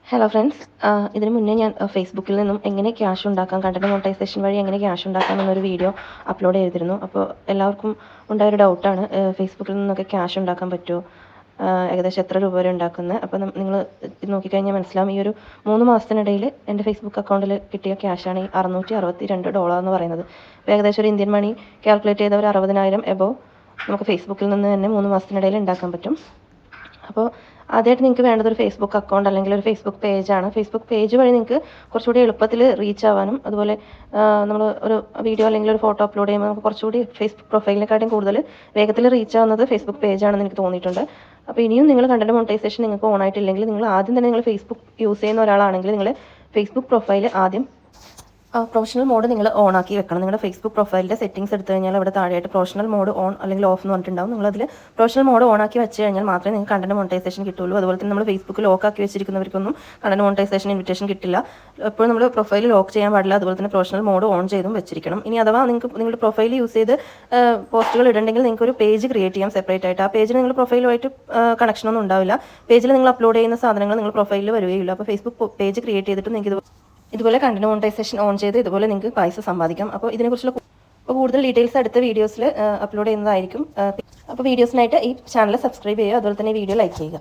Hello friends, ഇതിന് മുന്നേ ഞാൻ ഫേസ്ബുക്കിൽ നിന്നും എങ്ങനെ ക്യാഷ് ഉണ്ടാക്കാം, കണ്ടന്റ് മോണിറ്റൈസേഷൻ വഴി എങ്ങനെ ക്യാഷ് ഉണ്ടാക്കാം എന്നൊരു വീഡിയോ അപ്ലോഡ് ചെയ്തിരുന്നു. അപ്പോൾ എല്ലാവർക്കും ഉണ്ടായൊരു ഡൗട്ടാണ്, ഫേസ്ബുക്കിൽ നിന്നൊക്കെ ക്യാഷ് ഉണ്ടാക്കാൻ പറ്റുമോ, ഏകദേശം എത്ര രൂപ വരെ ഉണ്ടാക്കുന്നത്. അപ്പോൾ നിങ്ങൾ ഇത് നോക്കിക്കഴിഞ്ഞാൽ മനസ്സിലാവും. ഈ ഒരു 3 മാസത്തിനിടയിൽ എൻ്റെ ഫേസ്ബുക്ക് അക്കൗണ്ടിൽ കിട്ടിയ ക്യാഷാണ് ഈ $662 എന്ന് പറയുന്നത്. അപ്പോൾ ഏകദേശം ഒരു ഇന്ത്യൻ മണി കാൽക്കുലേറ്റ് ചെയ്ത ഒരു 60,000 എബോവ് നമുക്ക് ഫേസ്ബുക്കിൽ നിന്ന് തന്നെ 3 മാസത്തിനിടയിൽ ഉണ്ടാക്കാൻ പറ്റും. അപ്പോൾ ആദ്യമായിട്ട് നിങ്ങൾക്ക് വേണ്ടത് ഒരു ഫേസ്ബുക്ക് അക്കൗണ്ട് അല്ലെങ്കിൽ ഒരു ഫേസ്ബുക്ക് പേജാണ്. ഫേസ്ബുക്ക് പേജ് വഴി നിങ്ങൾക്ക് കുറച്ചുകൂടി എളുപ്പത്തിൽ റീച്ച് ആവാനും, അതുപോലെ നമ്മൾ ഒരു വീഡിയോ അല്ലെങ്കിൽ ഒരു ഫോട്ടോ അപ്ലോഡ് ചെയ്യുമ്പോൾ നമുക്ക് കുറച്ചുകൂടി ഫേസ്ബുക്ക് പ്രൊഫൈലിനെക്കാട്ടും കൂടുതൽ വേഗത്തിൽ റീച്ച് ആവുന്നത് ഫേസ്ബുക്ക് പേജാണെന്ന് എനിക്ക് തോന്നിയിട്ടുണ്ട്. അപ്പോൾ ഇനിയും നിങ്ങൾ കണ്ടന്റ് മോണിറ്റൈസേഷൻ നിങ്ങൾക്ക് ഓൺ ആയിട്ടില്ലെങ്കിൽ, നിങ്ങൾ ആദ്യം തന്നെ നിങ്ങൾ ഫേസ്ബുക്ക് യൂസ് ചെയ്യുന്ന ഒരാളാണെങ്കിൽ നിങ്ങൾ ഫേസ്ബുക്ക് പ്രൊഫൈൽ ആദ്യം പ്രൊഫഷണൽ മോഡ് നിങ്ങൾ ഓൺ ആക്കി വെക്കണം. നിങ്ങളുടെ ഫേസ്ബുക്ക് പ്രൊഫൈലിൻ്റെ സെറ്റിംഗ്സ് എടുത്തു കഴിഞ്ഞാൽ അവിടെ താഴെയായിട്ട് പ്രൊഫഷണൽ മോഡ് ഓൺ അല്ലെങ്കിൽ ഓഫ് എന്ന് പറഞ്ഞിട്ടുണ്ടാവും. നിങ്ങളതിൽ പ്രൊഫഷണൽ മോഡ് ഓൺ ആക്കി വെച്ച് കഴിഞ്ഞാൽ മാത്രമേ നിങ്ങൾക്ക് കണ്ടന്റ് മോണിറ്റൈസേഷൻ കിട്ടുള്ളൂ. അതുപോലെ തന്നെ നമ്മൾ ഫേസ്ബുക്ക് ലോക്ക് ആക്കി വെച്ചിരിക്കുന്നവർക്കൊന്നും കണ്ടന്റ് മോണിറ്റൈസേഷൻ ഇൻവിറ്റേഷൻ കിട്ടില്ല. എപ്പോഴും നമ്മൾ പ്രൊഫൈൽ ലോക്ക് ചെയ്യാൻ പാടില്ല. അതുപോലെ തന്നെ പ്രൊഫഷണൽ മോഡ് ഓൺ ചെയ്തും വെച്ചിരിക്കണം. ഇനി അഥവാ നിങ്ങൾക്ക് നിങ്ങളുടെ പ്രൊഫൈൽ യൂസ് ചെയ്ത് പോസ്റ്റുകൾ ഇടണമെങ്കിൽ നിങ്ങൾക്ക് ഒരു പേജ് ക്രിയേറ്റ് ചെയ്യാം സെപ്പറേറ്റ് ആയിട്ട്. ആ പേജിൽ നിങ്ങൾ പ്രൊഫൈലുമായിട്ട് കണക്ഷനൊന്നും ഉണ്ടാവില്ല. പേജിൽ നിങ്ങൾ അപ്ലോഡ് ചെയ്യുന്ന സാധനങ്ങൾ നിങ്ങൾ പ്രൊഫൈലിൽ വരികയില്ല. അപ്പോൾ ഫേസ്ബുക്ക് പേജ് ക്രിയേറ്റ് ചെയ്തിട്ട് നിങ്ങൾക്ക് ഇതുപോലെ കണ്ടന്റ് മോണിറ്റൈസേഷൻ ഓൺ ചെയ്ത് ഇതുപോലെ നിങ്ങൾക്ക് പൈസ സമ്പാദിക്കാം. അപ്പോൾ ഇതിനെക്കുറിച്ചുള്ള കൂടുതൽ ഡീറ്റെയിൽസ് അടുത്ത വീഡിയോസിൽ അപ്ലോഡ് ചെയ്യുന്നതായിരിക്കും. അപ്പോൾ വീഡിയോസിനായിട്ട് ഈ ചാനൽ സബ്സ്ക്രൈബ് ചെയ്യുക, അതുപോലെ തന്നെ ഈ വീഡിയോ ലൈക്ക് ചെയ്യുക.